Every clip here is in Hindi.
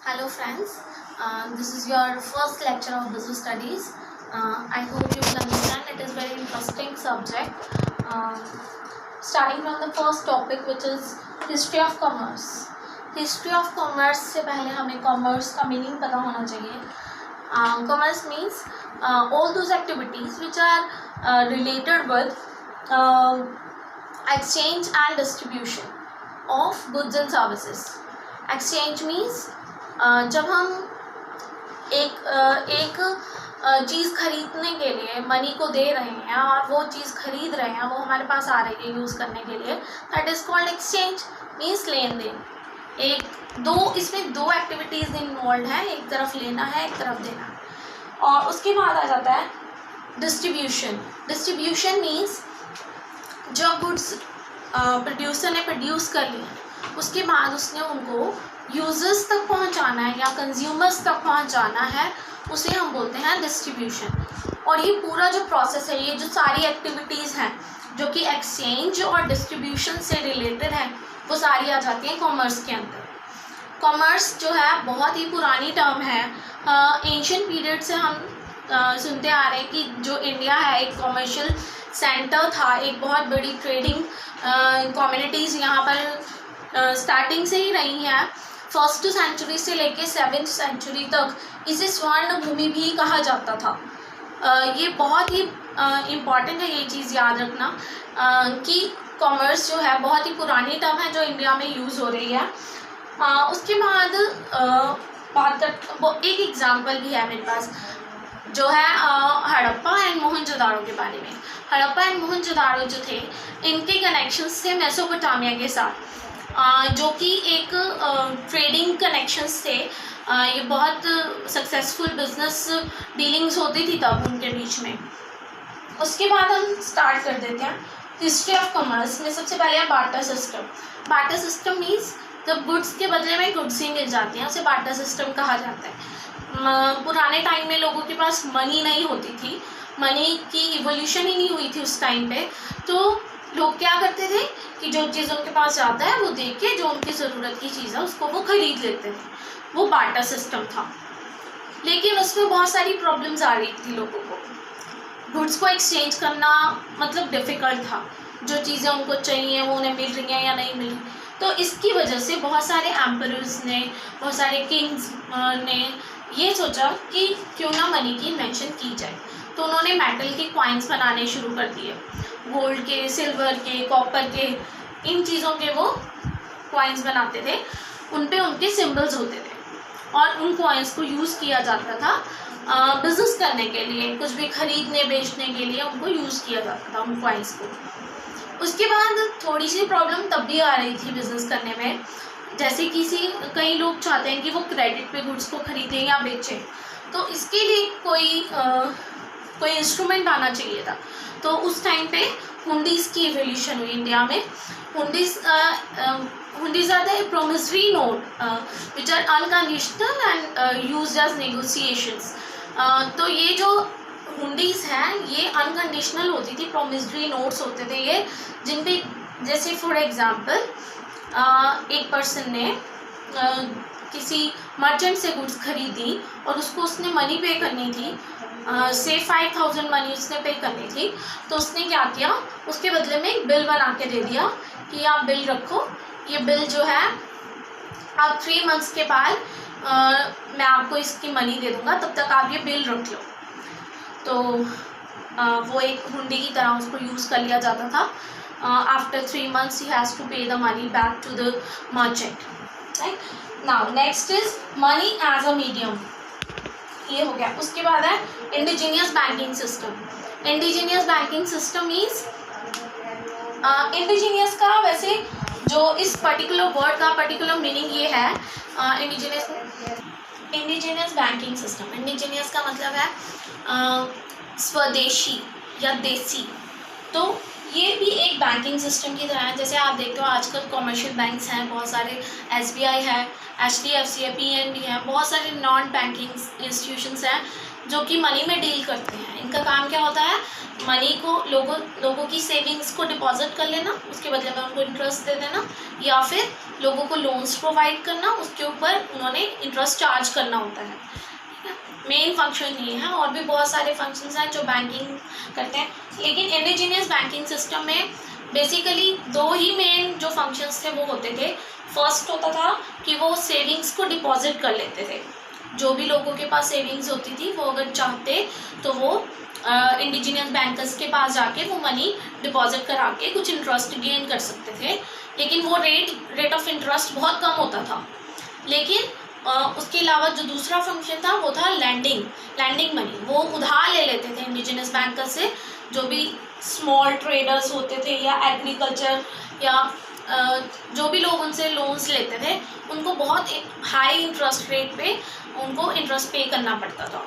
Hello friends, this is your first lecture of business studies. I hope you will understand it is very interesting subject. Um, Starting from the first topic which is history of commerce. History of commerce से पहले हमें commerce का meaning पता होना चाहिए. Commerce means all those activities which are related with exchange and distribution of goods and services. Exchange means जब हम एक चीज़ खरीदने के लिए मनी को दे रहे हैं और वो चीज़ खरीद रहे हैं, वो हमारे पास आ रही है यूज़ करने के लिए, that is called exchange. Means लेन देन. इसमें दो एक्टिविटीज़ इन्वॉल्व हैं, एक तरफ लेना है, एक तरफ देना है. और उसके बाद आ जाता है डिस्ट्रीब्यूशन. डिस्ट्रीब्यूशन मीन्स जो गुड्स प्रोड्यूसर ने प्रोड्यूस कर लिए, उसके बाद उसने उनको यूजर्स तक पहुंचाना है या कंज्यूमर्स तक पहुंचाना है, उसे हम बोलते हैं डिस्ट्रीब्यूशन. और ये पूरा जो प्रोसेस है, ये जो सारी एक्टिविटीज़ हैं जो कि एक्सचेंज और डिस्ट्रीब्यूशन से रिलेटेड हैं, वो सारी आ जाती हैं कॉमर्स के अंदर. कॉमर्स जो है बहुत ही पुरानी टर्म है. एंशियंट पीरियड से हम सुनते आ रहे हैं कि जो इंडिया है एक कॉमर्शियल सेंटर था, एक बहुत बड़ी ट्रेडिंग कम्युनिटीज़ यहाँ पर स्टार्टिंग से ही रही हैं. फर्स्ट सेंचुरी से लेके 7th सेंचुरी तक इसे स्वर्ण भूमि भी कहा जाता था. ये बहुत ही इम्पॉर्टेंट है ये चीज़ याद रखना कि कॉमर्स जो है बहुत ही पुरानी टर्म है जो इंडिया में यूज़ हो रही है. उसके बाद एक एग्जांपल भी है मेरे पास जो है हड़प्पा एंड मोहनजोदाड़ो के बारे में. हड़प्पा एंड मोहनजोदाड़ो जो थे, इनके कनेक्शंस थे मेसोपोटामिया के साथ, जो कि एक ट्रेडिंग कनेक्शंस थे. ये बहुत सक्सेसफुल बिजनेस डीलिंग्स होती थी तब उनके बीच में. उसके बाद हम स्टार्ट कर देते हैं हिस्ट्री ऑफ कॉमर्स में. सबसे पहले है barter system. Barter system means जब गुड्स के बदले में गुड्स ही मिल जाती हैं, उसे बार्टर सिस्टम कहा जाता है. पुराने टाइम में लोगों के पास मनी नहीं होती थी, मनी की इवोल्यूशन ही नहीं हुई थी उस टाइम पे, तो लोग क्या करते थे कि जो चीज़ उनके पास जाता है वो देख के जो उनकी ज़रूरत की चीज़ है उसको वो ख़रीद लेते थे. वो बार्टर सिस्टम था. लेकिन उसमें बहुत सारी प्रॉब्लम्स आ रही थी लोगों को. गुड्स को एक्सचेंज करना मतलब डिफ़िकल्ट था. जो चीज़ें उनको चाहिए वो उन्हें मिल रही हैं या नहीं मिल रही. तो इसकी वजह से बहुत सारे एम्परर्स ने, बहुत सारे किंग्स ने ये सोचा कि क्यों ना मनी की इन्वेंशन की जाए. तो उन्होंने मेटल के कॉइन्स बनाने शुरू कर दिए. गोल्ड के, सिल्वर के, कॉपर के, इन चीज़ों के वो कॉइन्स बनाते थे. उन पे उनके सिंबल्स होते थे और उन कॉइन्स को यूज़ किया जाता था बिज़नेस करने के लिए. कुछ भी खरीदने बेचने के लिए उनको यूज़ किया जाता था उन कॉइन्स को. उसके बाद थोड़ी सी प्रॉब्लम तब भी आ रही थी बिज़नेस करने में. जैसे कई लोग चाहते हैं कि वो क्रेडिट पे गुड्स को खरीदें या बेचें, तो इसके लिए कोई इंस्ट्रूमेंट आना चाहिए था. तो उस टाइम पे हुंडीज़ की इवोल्यूशन हुई इंडिया में. Hundis are the promissory note which are unconditional and used as negotiations. तो ये जो हुंडीज़ हैं ये अनकंडीशनल होती थी, प्रोमिसरी नोट्स होते थे ये, जिन पे जैसे फॉर एग्जांपल एक पर्सन ने किसी मर्चेंट से गुड्स खरीदी और उसको उसने मनी पे करनी थी, से 5000 मनी उसने पे करनी थी. तो उसने क्या किया, उसके बदले में एक बिल बना के दे दिया कि आप बिल रखो, ये बिल जो है आप 3 months के बाद मैं आपको इसकी मनी दे दूँगा, तब तक आप ये बिल रख लो. तो वो एक हुंडी की तरह उसको यूज़ कर लिया जाता था. After 3 months he has to pay the money back to the merchant. Right? Now next is money as a medium. ये हो गया. उसके बाद है indigenous banking system. Indigenous banking system means indigenous का वैसे जो इस पर्टिकुलर वर्ड का पर्टिकुलर मीनिंग ये है, इंडिजीनियस बैंकिंग सिस्टम. इंडिजीनियस का मतलब है स्वदेशी या देसी. तो ये भी एक बैंकिंग सिस्टम की तरह है। जैसे आप देखते हो आजकल कॉमर्शियल बैंक्स हैं बहुत सारे, SBI है, HDFC है, PNB है, बहुत सारे नॉन बैंकिंग इंस्टीट्यूशंस हैं जो कि मनी में डील करते हैं। इनका काम क्या होता है, मनी को लोगों की सेविंग्स को डिपॉजिट कर लेना, उसके बदले में उनको इंटरेस्ट दे देना, या फिर लोगों को लोन्स प्रोवाइड करना, उसके ऊपर उन्होंने इंटरेस्ट चार्ज करना होता है। मेन फंक्शन ये है, और भी बहुत सारे फंक्शंस हैं जो बैंकिंग करते हैं, लेकिन इंडिजीनियस बैंकिंग सिस्टम में बेसिकली 2 ही मेन जो फंक्शंस थे वो होते थे। फर्स्ट होता था कि वो सेविंग्स को डिपॉजिट कर लेते थे। जो भी लोगों के पास सेविंग्स होती थी वो अगर चाहते तो वो इंडिजीनियस बैंकर्स के पास जाके वो मनी डिपॉजिट करा के कुछ इंटरेस्ट गेन कर सकते थे, लेकिन वो रेट ऑफ इंटरेस्ट बहुत कम होता था। लेकिन उसके अलावा जो दूसरा फंक्शन था वो था लैंडिंग मनी। वो उधार ले लेते थे इंडिजिनस बैंकर्स से, जो भी स्मॉल ट्रेडर्स होते थे या एग्रीकल्चर या जो भी लोग उनसे लोन्स लेते थे, उनको बहुत एक हाई इंटरेस्ट रेट पे उनको इंटरेस्ट पे करना पड़ता था।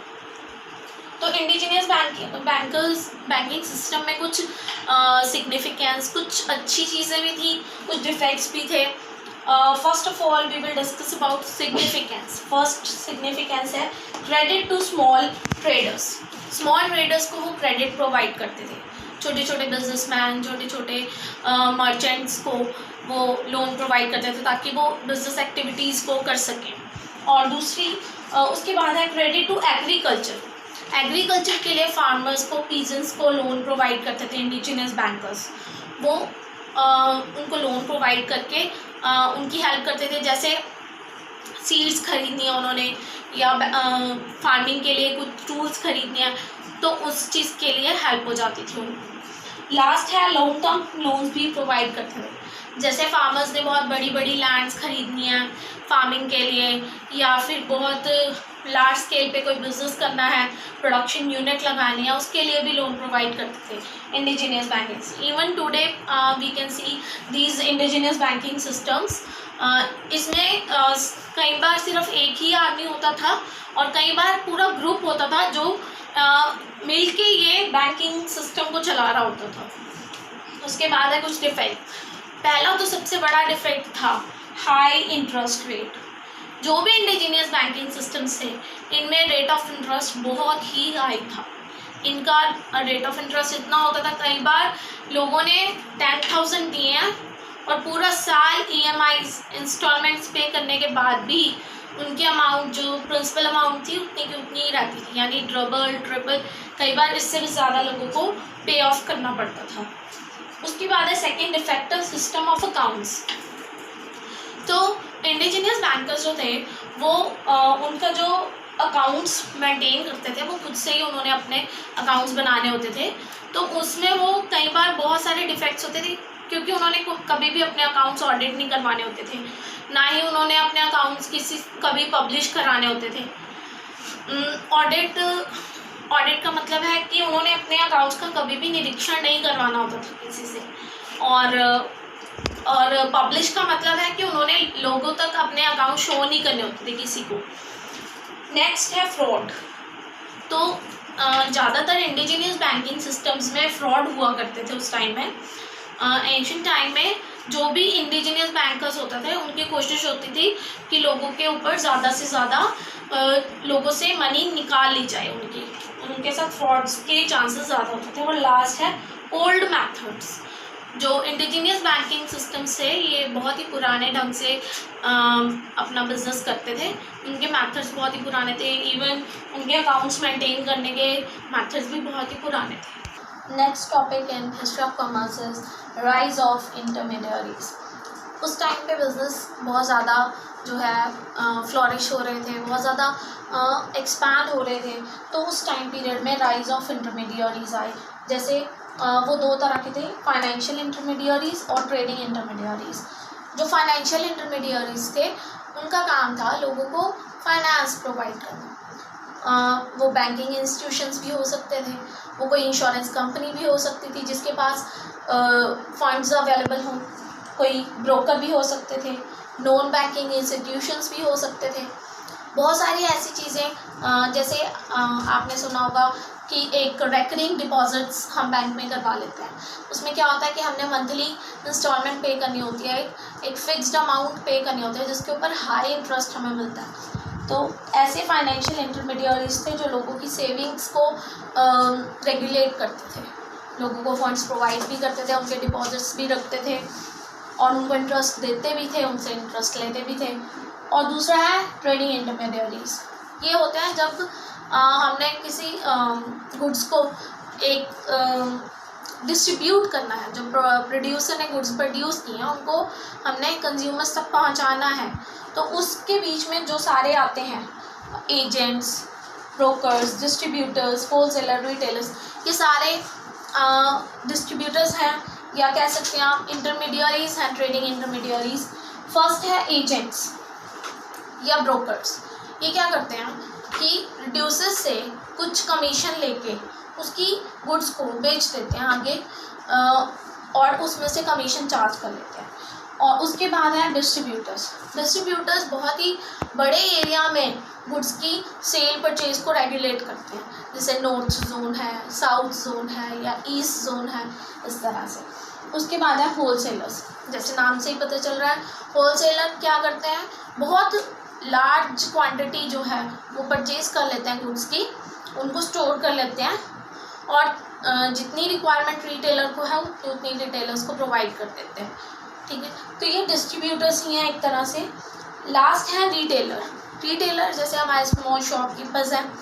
तो इंडिजिनियस बैंकिंग सिस्टम में कुछ सिग्निफिकेंस, कुछ अच्छी चीज़ें भी थी, कुछ डिफेक्ट्स भी थे। First of all we will discuss about significance. First significance है credit to small traders. Small traders को वो क्रेडिट प्रोवाइड करते थे, छोटे छोटे बिजनेसमैन, छोटे छोटे मर्चेंट्स को वो लोन प्रोवाइड करते थे ताकि वो बिजनेस एक्टिविटीज़ को कर सकें। और दूसरी उसके बाद है क्रेडिट टू एग्रीकल्चर। एग्रीकल्चर के लिए फार्मर्स को, पीजेंट्स को लोन प्रोवाइड करते थे इंडिजिनस बैंकर्स। वो उनको लोन प्रोवाइड करके उनकी हेल्प करते थे, जैसे सीड्स खरीदनी है उन्होंने या फार्मिंग के लिए कुछ टूल्स खरीदने हैं, तो उस चीज़ के लिए हेल्प हो जाती थी उनको। लास्ट है लॉन्ग टर्म लोन्स भी प्रोवाइड करते थे। जैसे फार्मर्स ने बहुत बड़ी बड़ी लैंड्स खरीदनी है फार्मिंग के लिए, या फिर बहुत लार्ज स्केल पे कोई बिजनेस करना है, प्रोडक्शन यूनिट लगानी है, उसके लिए भी लोन प्रोवाइड करते थे indigenous bankings. Even today we can see these indigenous banking systems. इसमें कई बार सिर्फ एक ही आदमी होता था और कई बार पूरा ग्रुप होता था जो मिल के ये बैंकिंग सिस्टम को चला रहा होता था। उसके बाद है कुछ डिफेक्ट। पहला तो सबसे बड़ा डिफेक्ट था हाई इंटरेस्ट रेट। जो भी इंडिजिनियस बैंकिंग सिस्टम्स थे इनमें रेट ऑफ इंटरेस्ट बहुत ही हाई था। इनका रेट ऑफ इंटरेस्ट इतना होता था, कई बार लोगों ने 10,000 दिए हैं और पूरा साल EMIs इंस्टॉलमेंट्स पे करने के बाद भी उनकी अमाउंट, जो प्रिंसिपल अमाउंट थी, उतनी की उतनी ही रहती थी, यानी डबल ट्रिपल, कई बार इससे भी ज़्यादा लोगों को पे ऑफ करना पड़ता था। उसके बाद है second defect, system of accounts. तो इंडिजिनियस बैंकर्स जो थे वो उनका जो अकाउंट्स मेंटेन करते थे वो खुद से ही उन्होंने अपने अकाउंट्स बनाने होते थे, तो उसमें वो कई बार बहुत सारे डिफेक्ट्स होते थे, क्योंकि उन्होंने कभी भी अपने अकाउंट्स ऑडिट नहीं करवाने होते थे, ना ही उन्होंने अपने अकाउंट्स कभी पब्लिश कराने होते थे। ऑडिट का मतलब है कि उन्होंने अपने अकाउंट्स का कभी भी निरीक्षण नहीं करवाना होता था किसी से, और पब्लिश का मतलब है कि उन्होंने लोगों तक अपने अकाउंट शो नहीं करने होते थे किसी को। नेक्स्ट है फ्रॉड। तो ज़्यादातर इंडिजिनियस बैंकिंग सिस्टम्स में फ्रॉड हुआ करते थे उस टाइम में। एंशिएंट टाइम में जो भी इंडिजिनियस बैंकर्स होते थे उनकी कोशिश होती थी कि लोगों के ऊपर ज़्यादा से ज़्यादा लोगों से मनी निकाल ली जाए, उनके साथ फ्रॉड्स के चांसेस ज़्यादा होते थे। और लास्ट है ओल्ड मेथड्स। जो इंडिजिनियस बैंकिंग सिस्टम से ये बहुत ही पुराने ढंग से अपना बिजनेस करते थे, उनके मेथड्स बहुत ही पुराने थे, इवन उनके अकाउंट्स मेंटेन करने के मेथड्स भी बहुत ही पुराने थे। Next topic in history of commerce is rise of intermediaries. उस टाइम पे बिजनेस बहुत ज़्यादा जो है फ्लॉरिश हो रहे थे, बहुत ज़्यादा एक्सपैंड हो रहे थे, तो उस टाइम पीरियड में राइज ऑफ इंटरमीडियरीज आए। जैसे वो 2 तरह के थे, फाइनेंशियल इंटरमीडियरीज और ट्रेडिंग इंटरमीडियरीज। जो फाइनेंशियल इंटरमीडियरीज थे उनका काम था लोगों को फाइनेंस प्रोवाइड करना। वो बैंकिंग इंस्टीट्यूशंस भी हो सकते थे, वो कोई इंश्योरेंस कंपनी भी हो सकती थी जिसके पास फंड्स अवेलेबल हों, कोई ब्रोकर भी हो सकते थे, नॉन बैंकिंग इंस्टीट्यूशंस भी हो सकते थे। बहुत सारी ऐसी चीज़ें जैसे आपने सुना होगा कि एक रेकरिंग डिपॉजिट्स हम बैंक में करवा लेते हैं। उसमें क्या होता है कि हमने मंथली इंस्टॉलमेंट पे करनी होती है, एक फिक्स्ड अमाउंट पे करनी होती है जिसके ऊपर हाई इंटरेस्ट हमें मिलता है। तो ऐसे फाइनेंशियल इंटरमीडियरीज थे जो लोगों की सेविंग्स को रेगुलेट करते थे, लोगों को फंड्स प्रोवाइड भी करते थे, उनके डिपॉजिट्स भी रखते थे और उनको इंटरेस्ट देते भी थे, उनसे इंटरेस्ट लेते भी थे। और दूसरा है ट्रेडिंग इंटरमीडियरीज। ये होते हैं जब हमने किसी गुड्स को एक डिस्ट्रीब्यूट करना है, जो प्रोड्यूसर ने गुड्स प्रोड्यूस किए हैं उनको हमने कंज्यूमर्स तक पहुंचाना है, तो उसके बीच में जो सारे आते हैं agents, brokers, distributors, wholesaler, retailers, ये सारे डिस्ट्रीब्यूटर्स हैं या कह सकते हैं आप इंटरमीडियरीज हैं, ट्रेडिंग इंटरमीडियरीज। फर्स्ट है एजेंट्स या ब्रोकर्स। ये क्या करते हैं कि रिड्यूसर्स से कुछ कमीशन लेके उसकी गुड्स को बेच देते हैं आगे और उसमें से कमीशन चार्ज कर लेते हैं। और उसके बाद है डिस्ट्रीब्यूटर्स। डिस्ट्रीब्यूटर्स बहुत ही बड़े एरिया में गुड्स की सेल परचेज को रेगुलेट करते हैं, जैसे नॉर्थ जोन है, साउथ जोन है या ईस्ट जोन है, इस तरह से। उसके बाद है होलसेलर्स। जैसे नाम से ही पता चल रहा है, होलसेलर क्या करते हैं, बहुत लार्ज क्वांटिटी जो है वो परचेज कर लेते हैं गुड्स की, उनको स्टोर कर लेते हैं और जितनी रिक्वायरमेंट रिटेलर को है उतनी रिटेलर्स को प्रोवाइड कर देते हैं। ठीक है, तो ये डिस्ट्रीब्यूटर्स ही हैं एक तरह से। लास्ट है रिटेलर। रिटेलर जैसे हमारे स्मॉल शॉपकीपर्स हैं,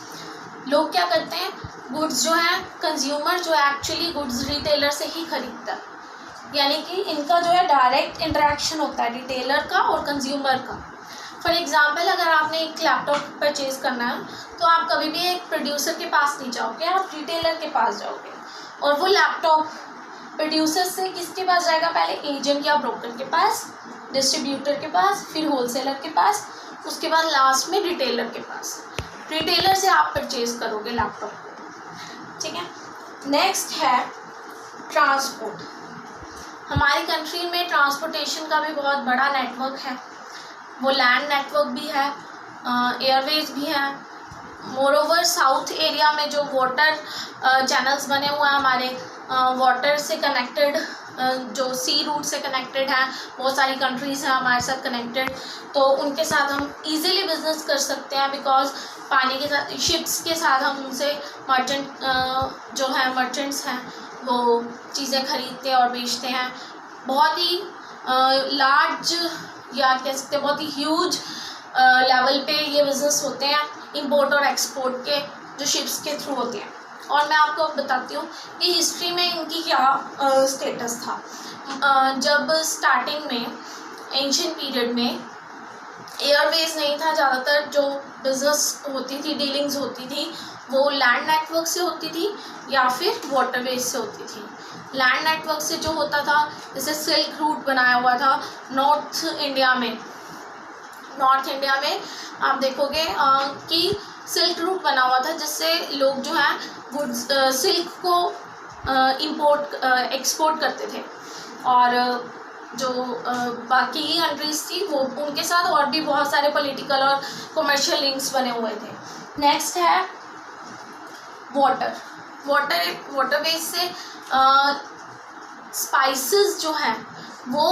लोग क्या करते हैं, गुड्स जो है कंज्यूमर जो है एक्चुअली गुड्स रिटेलर से ही खरीदता है, यानी कि इनका जो है डायरेक्ट इंटरेक्शन होता है रिटेलर का और कंज्यूमर का। फॉर एग्जांपल अगर आपने एक लैपटॉप परचेज करना है तो आप कभी भी एक प्रोड्यूसर के पास नहीं जाओगे, आप रिटेलर के पास जाओगे और वो लैपटॉप प्रोड्यूसर से किसके पास जाएगा, पहले एजेंट या ब्रोकर के पास, डिस्ट्रीब्यूटर के पास, फिर होलसेलर के पास, उसके बाद लास्ट में रिटेलर के पास। रिटेलर से आप परचेज करोगे लैपटॉप को। ठीक है, नेक्स्ट है ट्रांसपोर्ट। हमारी कंट्री में ट्रांसपोर्टेशन का भी बहुत बड़ा नेटवर्क है, वो लैंड नेटवर्क भी है, एयरवेज भी है। मोरोवर साउथ एरिया में जो वाटर चैनल्स बने हुए हैं हमारे, वाटर से कनेक्टेड, जो सी रूट से कनेक्टेड हैं, बहुत सारी कंट्रीज़ हैं हमारे साथ कनेक्टेड, तो उनके साथ हम इजीली बिजनेस कर सकते हैं, बिकॉज पानी के साथ, शिप्स के साथ हम उनसे मर्चेंट जो है मर्चेंट्स हैं वो चीज़ें खरीदते और बेचते हैं। बहुत ही लार्ज या कह सकते हैं बहुत ही ह्यूज लेवल पे ये बिज़नेस होते हैं, इंपोर्ट और एक्सपोर्ट के, जो शिप्स के थ्रू होते हैं। और मैं आपको बताती हूँ कि हिस्ट्री में इनकी क्या स्टेटस था। जब स्टार्टिंग में एंशियंट पीरियड में एयरवेज नहीं था, ज़्यादातर जो बिज़नेस होती थी, डीलिंग्स होती थी, वो लैंड नेटवर्क से होती थी या फिर वाटरवेज से होती थी। लैंड नेटवर्क से जो होता था, जैसे सिल्क रूट बनाया हुआ था नॉर्थ इंडिया में आप देखोगे कि सिल्क रूट बना हुआ था, जिससे लोग जो है गुड्स सिल्क को इंपोर्ट एक्सपोर्ट करते थे, और जो बाकी कंट्रीज थी वो उनके साथ और भी बहुत सारे पॉलिटिकल और कमर्शियल लिंक्स बने हुए थे। नेक्स्ट है वाटरवेज से स्पाइसेस जो हैं वो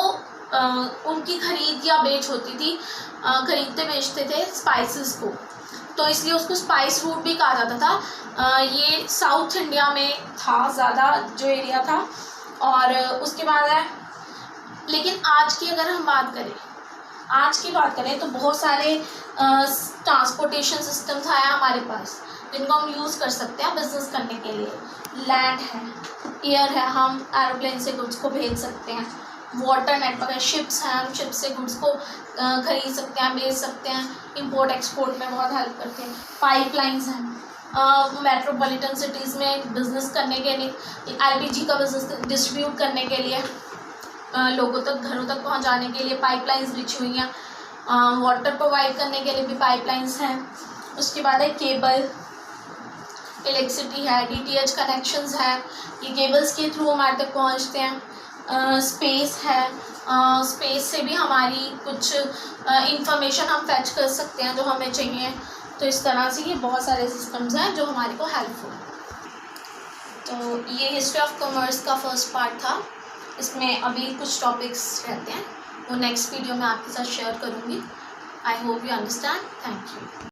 उनकी खरीद या बेच होती थी, खरीदते बेचते थे स्पाइसेस को, तो इसलिए उसको स्पाइस रूट भी कहा जाता था। ये साउथ इंडिया में था ज़्यादा जो एरिया था। और उसके बाद है, लेकिन आज की अगर हम बात करें तो बहुत सारे ट्रांसपोर्टेशन सिस्टम्स आया हमारे पास जिनको हम यूज़ कर सकते हैं बिजनेस करने के लिए। लैंड है, एयर है, हम एरोप्लेन से गुड्स को भेज सकते हैं। वाटर नेटवर्क है, शिप्स हैं, हम शिप से गुड्स को खरीद सकते हैं, बेच सकते हैं, इंपोर्ट एक्सपोर्ट में बहुत हेल्प करते हैं। पाइपलाइंस हैं, मेट्रोपॉलिटन सिटीज़ में बिज़नेस करने के लिए, एलपीजी का बिज़नेस डिस्ट्रीब्यूट करने के लिए, लोगों तक, घरों तक पहुंचाने के लिए पाइपलाइंस बिछी हुई हैं। वाटर प्रोवाइड करने के लिए भी पाइपलाइंस हैं। उसके बाद है केबल, इलेक्ट्रिसिटी है, डीटीएच कनेक्शंस है, ये केबल्स के थ्रू हमारे तक पहुंचते हैं। स्पेस है, स्पेस से भी हमारी कुछ इंफॉर्मेशन हम फैच कर सकते हैं जो हमें चाहिए। तो इस तरह से ये बहुत सारे सिस्टम्स हैं जो हमारे को हेल्पफुल हैं। तो ये हिस्ट्री ऑफ कॉमर्स का फर्स्ट पार्ट था। इसमें अभी कुछ टॉपिक्स रहते हैं, वो नेक्स्ट वीडियो में आपके साथ शेयर करूँगी। I hope you understand. Thank you.